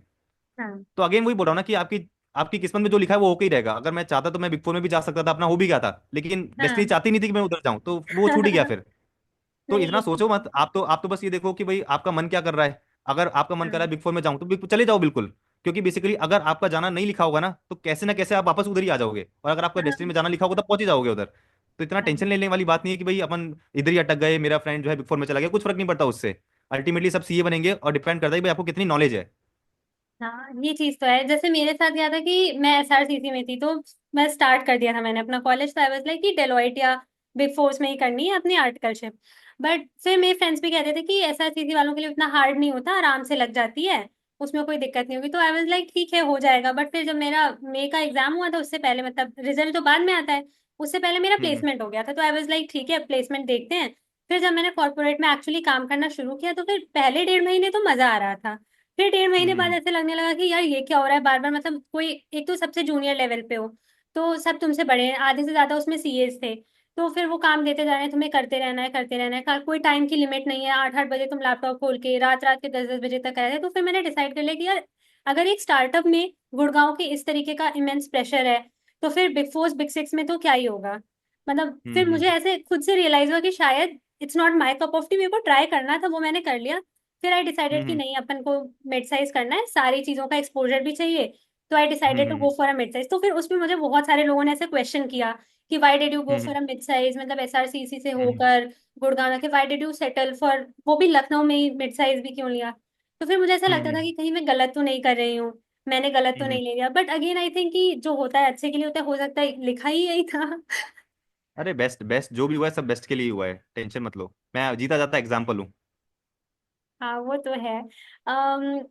B: हाँ
A: तो अगेन वही बोल रहा हूँ ना कि आपकी आपकी किस्मत में जो लिखा है वो होके ही रहेगा। अगर मैं चाहता तो मैं बिग फोर में भी जा सकता था, अपना हो भी गया था, लेकिन डेस्टिनी
B: हाँ।
A: चाहती नहीं थी कि मैं उधर जाऊं, तो वो छूट ही गया फिर। तो
B: नहीं
A: इतना
B: ये तो
A: सोचो मत, आप तो बस ये देखो कि भाई आपका मन क्या कर रहा है। अगर आपका मन कर रहा है
B: हाँ
A: बिग फोर में जाऊं तो चले जाओ बिल्कुल। क्योंकि बेसिकली अगर आपका जाना नहीं लिखा होगा ना तो कैसे ना कैसे आप वापस उधर ही आ जाओगे, और अगर आपका डेस्टिनी
B: हाँ
A: में जाना लिखा होगा तो पहुंच ही जाओगे उधर। तो इतना
B: हाँ
A: टेंशन लेने वाली बात नहीं है कि भाई अपन इधर ही अटक गए, मेरा फ्रेंड जो है बिग फोर में चला गया, कुछ फर्क नहीं पड़ता उससे। अल्टीमेटली सब सीए बनेंगे, और डिपेंड करता है कि भाई आपको कितनी नॉलेज है।
B: हाँ। ये चीज तो है, जैसे मेरे साथ क्या था कि मैं एसआरसीसी में थी, तो मैं स्टार्ट कर दिया था मैंने अपना कॉलेज। तो आई वाज लाइक कि डेलोइट या बिग फोर्स में ही करनी है अपनी आर्टिकलशिप। बट फिर मेरे फ्रेंड्स भी कहते थे कि एसआरसीसी वालों के लिए उतना हार्ड नहीं होता, आराम से लग जाती है, उसमें कोई दिक्कत नहीं होगी। तो आई वाज लाइक ठीक है, हो जाएगा। बट फिर जब मेरा मे का एग्जाम हुआ था, उससे पहले, मतलब रिजल्ट तो बाद में आता है, उससे पहले मेरा
A: हम्म
B: प्लेसमेंट हो गया था। तो आई वाज लाइक ठीक है, प्लेसमेंट देखते हैं। फिर जब मैंने कॉर्पोरेट में एक्चुअली काम करना शुरू किया, तो फिर पहले 1.5 महीने तो मजा आ रहा था। फिर 1.5 महीने बाद
A: हम्म
B: ऐसे लगने लगा कि यार ये क्या हो रहा है बार बार, मतलब कोई, एक तो सबसे जूनियर लेवल पे हो, तो सब तुमसे बड़े हैं, आधे से ज्यादा उसमें सीएस थे। तो फिर वो काम देते जा रहे हैं, तुम्हें करते रहना है करते रहना है, कोई टाइम की लिमिट नहीं है। 8-8 बजे तुम लैपटॉप खोल के रात रात के 10-10 बजे तक रहे थे। तो फिर मैंने डिसाइड कर लिया कि यार, अगर एक स्टार्टअप में गुड़गांव के इस तरीके का इमेंस प्रेशर है, तो फिर बिग फोर बिग सिक्स में तो क्या ही होगा। मतलब
A: हम्म
B: फिर
A: हम्म
B: मुझे ऐसे खुद से रियलाइज हुआ कि शायद it's not my cup of T, मेरे को ट्राई करना था, वो मैंने कर लिया। फिर आई डिसाइडेड कि
A: हम्म
B: नहीं, अपन को मिड साइज करना है, सारी चीजों का एक्सपोजर भी चाहिए। तो I decided to go
A: hmm
B: for a mid size. तो फिर उसमें मुझे बहुत सारे लोगों ने ऐसे क्वेश्चन किया कि why did you go
A: hmm
B: for a mid size, मतलब एसआरसीसी से
A: हम्म
B: होकर गुड़गांव के, why did you settle for, वो भी लखनऊ में ही मिड साइज भी क्यों लिया। तो फिर मुझे ऐसा लगता था
A: हम्म
B: कि कहीं मैं गलत तो नहीं कर रही हूँ, मैंने गलत तो
A: हम्म।
B: नहीं ले लिया। बट अगेन आई थिंक कि जो होता है अच्छे के लिए होता है, हो सकता है लिखा ही यही था।
A: अरे बेस्ट बेस्ट जो भी हुआ है सब बेस्ट के लिए ही हुआ है, टेंशन मत लो, मैं जीता जाता एग्जाम्पल हूँ।
B: हाँ वो तो है।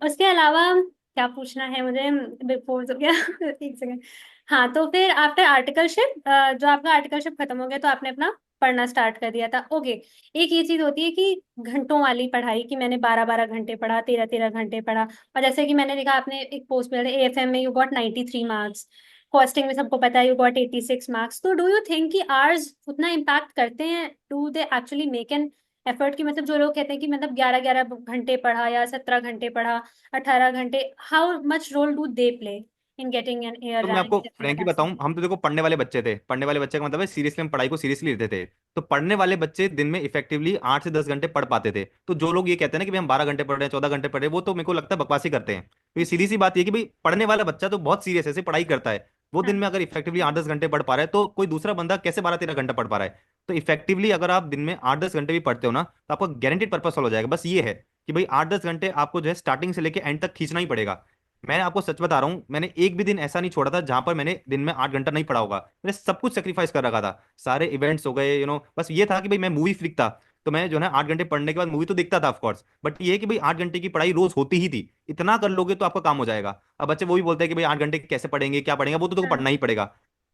B: उसके अलावा क्या पूछना है मुझे, बिफोर हो गया। एक सेकंड। हाँ, तो फिर आफ्टर आर्टिकलशिप, जो आपका आर्टिकलशिप खत्म हो गया, तो आपने अपना पढ़ना स्टार्ट कर दिया था। ओके। एक ये चीज होती है कि घंटों वाली पढ़ाई, कि मैंने 12-12 घंटे पढ़ा, 13-13 घंटे पढ़ा। और जैसे कि मैंने देखा, आपने एक पोस्ट में एएफएम में यू गॉट 93 मार्क्स, कॉस्टिंग में सबको पता है यू गॉट 86 मार्क्स। तो डू यू थिंक कि आर्स उतना इम्पैक्ट करते हैं? Do they actually make an effort? की मतलब जो लोग कहते हैं कि मतलब 11-11 घंटे पढ़ा या 17 घंटे पढ़ा, 18 घंटे, how much role do they play in getting an air
A: तो मैं
B: rank
A: आपको
B: in the
A: फ्रैंकली
B: classification?
A: बताऊं, हम तो देखो पढ़ने वाले बच्चे थे, पढ़ने वाले बच्चे का मतलब है सीरियसली हम पढ़ाई को सीरियसली लेते थे। तो पढ़ने वाले बच्चे दिन में इफेक्टिवली 8 से 10 घंटे पढ़ पाते थे। तो जो लोग ये कहते हैं ना कि भाई हम 12 घंटे पढ़ रहे हैं, 14 घंटे पढ़ रहे हैं, वो तो मेरे को लगता है बकवासी करते हैं। तो ये सीधी सी बात ये है कि भाई पढ़ने वाला बच्चा तो बहुत सीरियस है, ऐसे पढ़ाई करता है, वो दिन
B: हाँ।
A: में अगर इफेक्टिवली 8-10 घंटे पढ़ पा रहा है, तो कोई दूसरा बंदा कैसे 12-13 घंटा पढ़ पा रहा है। तो इफेक्टिवली अगर आप दिन में 8-10 घंटे भी पढ़ते हो ना, तो आपका गारंटेड पर्पस सॉल्व हो जाएगा। बस ये है कि भाई 8-10 घंटे आपको जो है स्टार्टिंग से लेके एंड तक खींचना ही पड़ेगा। मैं आपको सच बता रहा हूँ, मैंने एक भी दिन ऐसा नहीं छोड़ा था जहां पर मैंने दिन में 8 घंटा नहीं पढ़ा होगा। मैंने सब कुछ सेक्रीफाइस कर रखा था, सारे इवेंट्स हो गए, बस ये था कि भाई मैं मूवी फ्लिक था। तो मैं जो है 8 घंटे पढ़ने के बाद मूवी तो देखता था ऑफकोर्स, बट ये है कि भाई 8 घंटे की पढ़ाई रोज होती ही थी। इतना कर लोगे तो आपका काम हो जाएगा। अब बच्चे वो भी बोलते हैं कि भाई 8 घंटे कैसे पढ़ेंगे, क्या पढ़ेंगे, वो तो तुमको
B: हाँ।
A: पढ़ना ही पड़ेगा।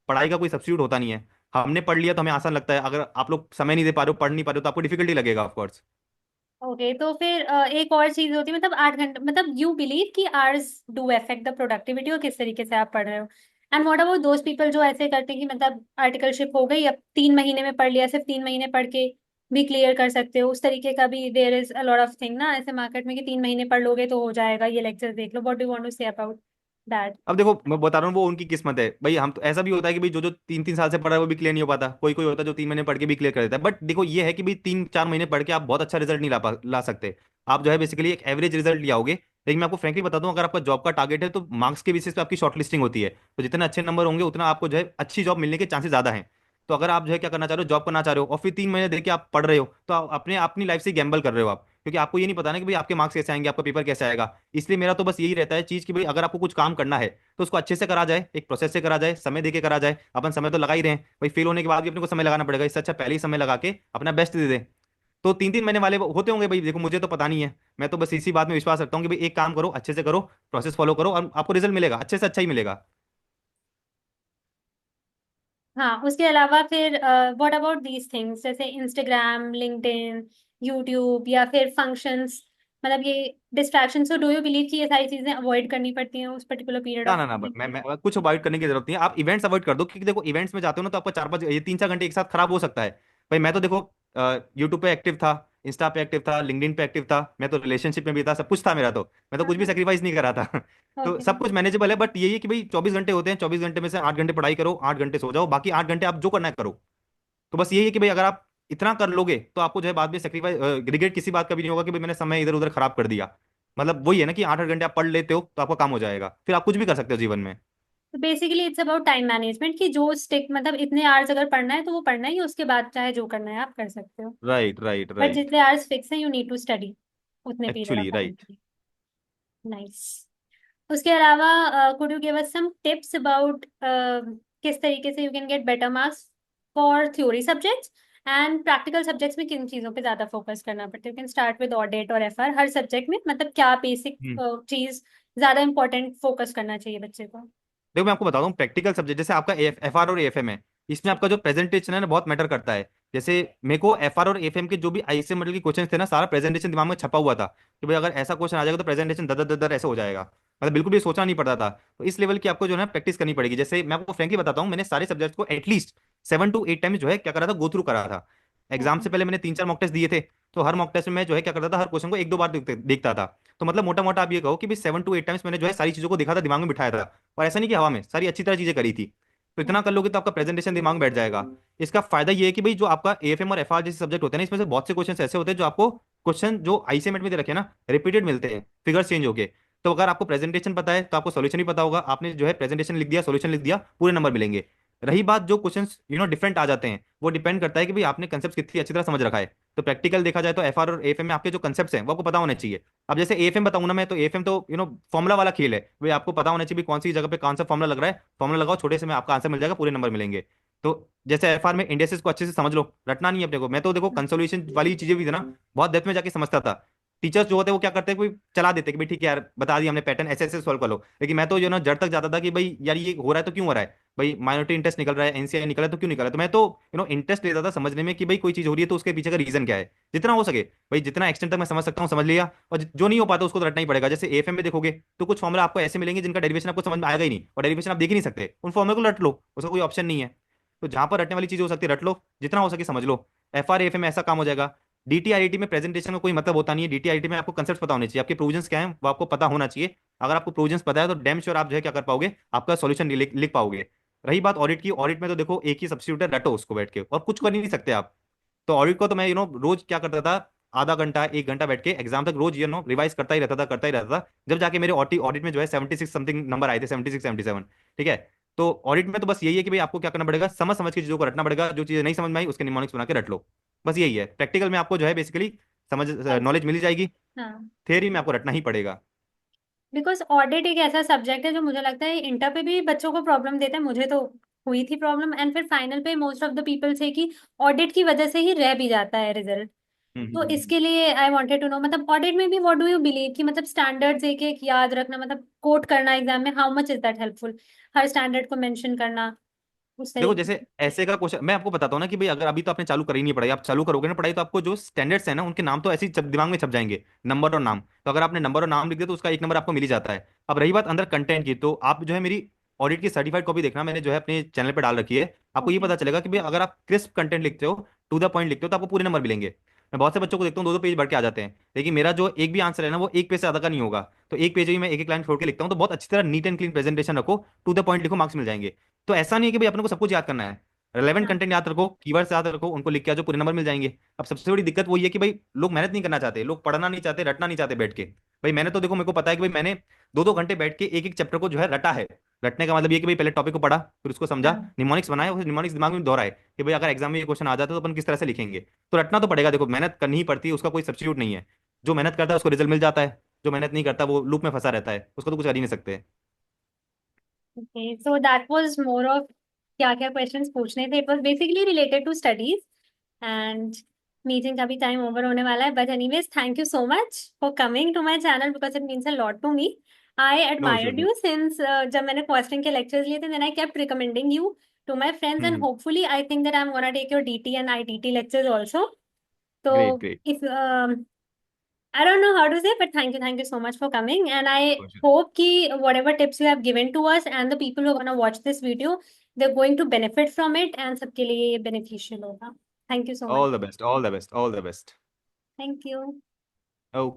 A: पढ़ाई का कोई सब्स्टिट्यूट होता नहीं है। हमने पढ़ लिया तो हमें आसान लगता है, अगर आप लोग समय नहीं दे पा रहे हो, पढ़ नहीं पा रहे हो, तो आपको डिफिकल्टी लगेगा ऑफकोर्स।
B: ओके, तो फिर एक और चीज होती है, मतलब 8 घंटे, मतलब यू बिलीव कि hours do affect the productivity, और किस तरीके से आप पढ़ रहे हो? And what about those people जो ऐसे करते हैं कि मतलब आर्टिकलशिप हो गई, अब 3 महीने में पढ़ लिया, सिर्फ 3 महीने पढ़ के भी क्लियर कर सकते हो, उस तरीके का भी there is a lot of thing ना ऐसे मार्केट में, कि 3 महीने पढ़ लोगे तो हो जाएगा, ये लेक्चर देख लो। What do want to say about that?
A: अब देखो मैं बता रहा हूँ, वो उनकी किस्मत है भाई। हम तो ऐसा भी होता है कि भाई जो जो 3-3 साल से पढ़ रहा है वो भी क्लियर नहीं हो पाता, कोई कोई होता है जो 3 महीने पढ़ के भी क्लियर कर देता है। बट देखो ये है कि भाई 3-4 महीने पढ़ के आप बहुत अच्छा रिजल्ट नहीं ला सकते। आप जो है बेसिकली एक एवरेज रिजल्ट ले आओगे। लेकिन मैं आपको फ्रेंकली बता दूं, अगर आपका जॉब का टारगेट है तो मार्क्स के बेसिस पे आपकी शॉर्ट लिस्टिंग होती है। तो जितने अच्छे नंबर होंगे उतना आपको जो है अच्छी जॉब मिलने के चांसेस ज्यादा हैं। तो अगर आप जो है क्या करना चाह रहे हो, जॉब करना चाह रहे हो, और फिर 3 महीने देख के आप पढ़ रहे हो, तो आप अपने अपनी लाइफ से गैम्बल कर रहे हो आप, क्योंकि आपको ये नहीं पता ना कि भाई आपके मार्क्स कैसे आएंगे, आपका पेपर कैसे आएगा। इसलिए मेरा तो बस यही रहता है चीज कि भाई अगर आपको कुछ काम करना है तो उसको अच्छे से करा जाए, एक प्रोसेस से करा जाए, समय दे के करा जाए। अपन समय तो लगा ही रहे हैं भाई, फेल होने के बाद भी अपने को समय लगाना पड़ेगा, इससे अच्छा पहले ही समय लगा के अपना बेस्ट दे दे। तो 3-3 महीने वाले होते होंगे भाई, देखो मुझे तो पता नहीं है। मैं तो बस इसी बात में विश्वास रखता हूँ कि भाई एक काम करो, अच्छे से करो, प्रोसेस फॉलो करो, और आपको रिजल्ट मिलेगा, अच्छे से अच्छा ही मिलेगा।
B: हाँ, उसके अलावा फिर व्हाट अबाउट दीज थिंग्स, जैसे इंस्टाग्राम, लिंक्डइन, यूट्यूब, या फिर फंक्शंस, मतलब ये distraction, so do you believe कि ये सारी चीजें अवॉइड करनी पड़ती हैं उस पर्टिकुलर पीरियड
A: ना
B: ऑफ
A: ना ना,
B: टाइम?
A: मैं कुछ अवॉइड करने की जरूरत नहीं है। आप इवेंट्स अवॉइड कर दो, क्योंकि देखो इवेंट्स में जाते हो ना तो आपका 4-5 ये 3-4 घंटे एक साथ खराब हो सकता है। भाई मैं तो देखो यूट्यूब पे एक्टिव था, इंस्टा पे एक्टिव था, लिंक्डइन पे एक्टिव था, मैं तो रिलेशनशिप में भी था, सब कुछ था मेरा तो। मैं तो कुछ भी सेक्रीफाइस नहीं करा था। तो
B: ओके।
A: सब कुछ मैनेजेबल है। बट यही है कि भाई 24 घंटे होते हैं, 24 घंटे में से 8 घंटे पढ़ाई करो, 8 घंटे सो जाओ, बाकी 8 घंटे आप जो करना है करो। तो बस यही है कि भाई अगर आप इतना कर लोगे तो आपको जो है बाद में सेक्रीफाइस रिग्रेट किसी बात का भी नहीं होगा कि भाई मैंने समय इधर उधर खराब कर दिया। मतलब वही है ना कि 8-8 घंटे आप पढ़ लेते हो तो आपका काम हो जाएगा, फिर आप कुछ भी कर सकते हो जीवन में।
B: तो basically it's about time management, कि जो स्टिक, मतलब इतने आवर्स अगर पढ़ना है तो वो पढ़ना ही है, उसके बाद चाहे जो करना है आप कर सकते हो।
A: Right right
B: but
A: right.
B: जितने आवर्स फिक्स हैं, यू नीड टू स्टडी उतने period of
A: actually
B: time
A: right.
B: के लिए। नाइस। उसके अलावा could you give us some tips about किस तरीके से you can get better marks for theory subjects, and practical subjects में किन चीज़ों पे ज़्यादा फोकस करना पड़ता है? You can start with audit और एफआर, हर सब्जेक्ट में मतलब क्या बेसिक चीज़ ज़्यादा इंपॉर्टेंट फोकस करना चाहिए बच्चे को?
A: देखो मैं आपको बताता हूँ, प्रैक्टिकल सब्जेक्ट जैसे आपका एफ आर और एफ एम है, इसमें आपका जो प्रेजेंटेशन है ना बहुत मैटर करता है। जैसे मेरे को एफ आर और एफ एम के जो भी आईसीएम मॉडल के क्वेश्चन थे ना, सारा प्रेजेंटेशन दिमाग में छपा हुआ था कि भाई अगर ऐसा क्वेश्चन आ जाएगा तो प्रेजेंटेशन दर दर दर ऐसे हो जाएगा। मतलब बिल्कुल भी सोचना नहीं पड़ता था। तो इस लेवल की आपको जो है प्रैक्टिस करनी पड़ेगी। जैसे मैं आपको फ्रेंकली बताता हूँ, मैंने सारे सब्जेक्ट को एटलीस्ट 7 to 8 टाइम्स जो है क्या करा था, गो थ्रू करा था। Exam
B: okay.
A: से पहले मैंने 3-4 मॉक टेस्ट दिए थे। तो हर मॉक टेस्ट में मैं जो है क्या करता था, हर क्वेश्चन को 1-2 बार देखता था। तो मतलब मोटा मोटा आप ये कहो कि भी 7 to 8 टाइम्स मैंने जो है सारी चीजों को देखा था, दिमाग में बिठाया था। और ऐसा नहीं कि हवा में, सारी अच्छी तरह चीजें करी थी। तो इतना कर लोगे तो आपका प्रेजेंटेशन दिमाग में बैठ जाएगा। इसका फायदा ये है कि भाई जो आपका एएफएम और एफआर जैसे सब्जेक्ट होते हैं ना, इसमें से बहुत से क्वेश्चन ऐसे होते हैं जो आपको क्वेश्चन जो आईसीएमएट में दे रखे हैं ना, रिपीटेड मिलते हैं, फिगर चेंज होके। तो अगर आपको प्रेजेंटेशन पता है तो आपको सॉल्यूशन भी पता होगा, आपने जो है प्रेजेंटेशन लिख दिया, सॉल्यूशन लिख दिया, पूरे नंबर मिलेंगे। रही बात जो क्वेश्चंस डिफरेंट आ जाते हैं, वो डिपेंड करता है कि भाई आपने कंसेप्ट कितनी अच्छी तरह समझ रखा है। तो प्रैक्टिकल देखा जाए तो एफआर और एएफएम में आपके जो कंसेप्ट्स हैं वो आपको पता होने चाहिए। अब जैसे एएफएम बताऊं ना मैं, तो एएफएम तो फॉर्मुला वाला खेल है भाई, आपको पता होना चाहिए भी कौन सी जगह पे कौन सा फॉर्मुला लग रहा है, फॉर्मुला लगाओ, छोटे से में आपका आंसर मिल जाएगा, पूरे नंबर मिलेंगे। तो जैसे एफआर में इंडेक्सेस को अच्छे से समझ लो, रटना नहीं है अपने को। मैं तो देखो कंसोलिडेशन वाली चीजें भी थी ना, बहुत डेप्थ में जाके समझता था। टीचर्स जो होते हैं वो क्या करते हैं, कोई चला देते हैं कि भाई ठीक है यार बता दिया हमने पैटर्न, ऐसे ऐसे सॉल्व कर लो। लेकिन मैं तो जड़ तक जाता था कि भाई यार ये हो रहा है तो क्यों हो रहा है, भाई माइनॉरिटी इंटरेस्ट निकल रहा है, एनसीआई निकल रहा है तो क्यों निकल रहा है। तो मैं तो इंटरेस्ट लेता था समझने में कि भाई कोई चीज हो रही है तो उसके पीछे का रीजन क्या है, जितना हो सके भाई, जितना एक्सटेंट तक मैं समझ सकता हूँ समझ लिया। और जो नहीं हो पाता उसको तो रटना ही पड़ेगा। जैसे एएफएम में देखोगे तो कुछ फॉर्मुला आपको ऐसे मिलेंगे जिनका डेरिवेशन आपको समझ में आएगा ही नहीं, और डेरिवेशन आप देख ही नहीं सकते, उन फॉर्मुला को रट लो, उसका कोई ऑप्शन नहीं है। तो जहां पर रटने वाली चीज हो सकती है रट लो, जितना हो सके समझ लो। एफ आर एफ में ऐसा काम हो जाएगा। डीटीआईटी में प्रेजेंटेशन का कोई मतलब होता नहीं है, डीटीआईटी में आपको कंसेप्ट पता होने चाहिए, आपके प्रोविजंस क्या है वो आपको पता होना चाहिए। अगर आपको प्रोविजंस पता है तो डैम श्योर आप जो है क्या कर पाओगे, आपका सॉल्यूशन लिख पाओगे। रही बात ऑडिट की, ऑडिट में तो देखो एक ही सब्स्टिट्यूट है, रटो उसको बैठ के, और कुछ कर ही नहीं सकते आप। तो ऑडिट को तो मैं रोज क्या करता था, आधा घंटा 1 घंटा बैठ के एग्जाम तक रोज रिवाइज करता ही रहता था। जब जाके मेरे ऑडिट में जो है 76 समथिंग नंबर आए थे, 76 77। ठीक है। तो ऑडिट में तो बस यही है कि भाई आपको क्या करना पड़ेगा, समझ समझ के चीजों को रटना पड़ेगा, जो चीजें नहीं समझ में आई उसके निमोनिक्स बना के रट लो। बस यही है, प्रैक्टिकल में आपको जो है बेसिकली समझ
B: Right.
A: नॉलेज मिल जाएगी,
B: हाँ,
A: थियरी में आपको रटना ही पड़ेगा।
B: बिकॉज ऑडिट एक ऐसा सब्जेक्ट है जो मुझे लगता है इंटर पे भी बच्चों को प्रॉब्लम देता है, मुझे तो हुई थी प्रॉब्लम, एंड फिर फाइनल पे मोस्ट ऑफ द पीपल से कि ऑडिट की वजह से ही रह भी जाता है रिजल्ट। तो
A: हम्म।
B: इसके लिए आई वांटेड टू नो, मतलब ऑडिट में भी व्हाट डू यू बिलीव कि मतलब स्टैंडर्ड्स एक एक याद रखना, मतलब कोट करना एग्जाम में, how much is that helpful, her standard को मेंशन करना उस
A: देखो
B: तरीके
A: जैसे
B: से।
A: ऐसे का क्वेश्चन मैं आपको बताता हूँ ना कि भाई अगर अभी तो आपने चालू करी नहीं पढ़ाई, आप चालू करोगे ना पढ़ाई तो आपको जो स्टैंडर्ड्स है ना उनके नाम तो ऐसे ही दिमाग में छप जाएंगे, नंबर और नाम। तो अगर आपने नंबर और नाम लिख दिया तो उसका 1 नंबर आपको मिल ही जाता है। अब रही बात अंदर कंटेंट की, तो आप जो है मेरी ऑडिट की सर्टिफाइड कॉपी देखना, मैंने जो है अपने चैनल पे डाल रखी है। आपको ये
B: ओके।
A: पता चलेगा कि भाई अगर आप क्रिस्प कंटेंट लिखते हो, टू द पॉइंट लिखते हो, तो आपको पूरे नंबर मिलेंगे। मैं बहुत से बच्चों को देखता हूँ 2 2 पेज भर के आ जाते हैं, लेकिन मेरा जो एक भी आंसर है ना वो एक पेज से ज्यादा का नहीं होगा। तो एक पेज ही मैं एक एक लाइन छोड़ के लिखता हूँ, तो बहुत अच्छी तरह नीट एंड क्लीन प्रेजेंटेशन रखो, टू द पॉइंट लिखो, मार्क्स मिल जाएंगे। तो ऐसा नहीं है कि भाई अपने को सब कुछ याद करना है, रेलेवेंट
B: हाँ।
A: कंटेंट याद रखो, कीवर्ड्स याद रखो, उनको लिख के आ जाओ, पूरे नंबर मिल जाएंगे। अब सबसे बड़ी दिक्कत वही है कि भाई लोग मेहनत नहीं करना चाहते, लोग पढ़ना नहीं चाहते, रटना नहीं चाहते बैठ के। भाई मैंने तो देखो, मेरे को पता है कि भाई मैंने 2 2 घंटे बैठ के एक एक चैप्टर को जो है रटा है। रटने का मतलब ये कि भाई पहले टॉपिक को पढ़ा, फिर उसको समझा,
B: हाँ।
A: निमोनिक्स बनाए, उस निमोनिक्स दिमाग में दोहराए कि भाई अगर एग्जाम में ये क्वेश्चन आ जाता है तो अपन किस तरह से लिखेंगे। तो रटना तो पड़ेगा, देखो मेहनत करनी ही पड़ती है, उसका कोई सब्स्टिट्यूट नहीं है। जो मेहनत करता है उसको रिजल्ट मिल जाता है, जो मेहनत नहीं करता वो लूप में फंसा रहता है, उसको तो कुछ कर ही नहीं सकते।
B: Okay, so that was more of क्या क्या क्वेश्चंस पूछने थे, it was basically related to studies. And meeting का भी टाइम ओवर होने वाला है, but anyways thank you so much for coming to my channel because it means a lot to me. I
A: know issues,
B: admired
A: no.
B: You since जब मैंने costing के lectures लिए थे, then I kept recommending you to my friends, and hopefully I think that I am gonna take your DT and ITT lectures also. तो
A: great great.
B: if I don't know how to say, but thank you so much for coming. And I hope ki whatever tips you have given to us and the people who are gonna watch this video, they're going to benefit from it and सबके लिए ये beneficial होगा. Thank you so much.
A: All the best, all the best, all the best.
B: Thank you.
A: Okay.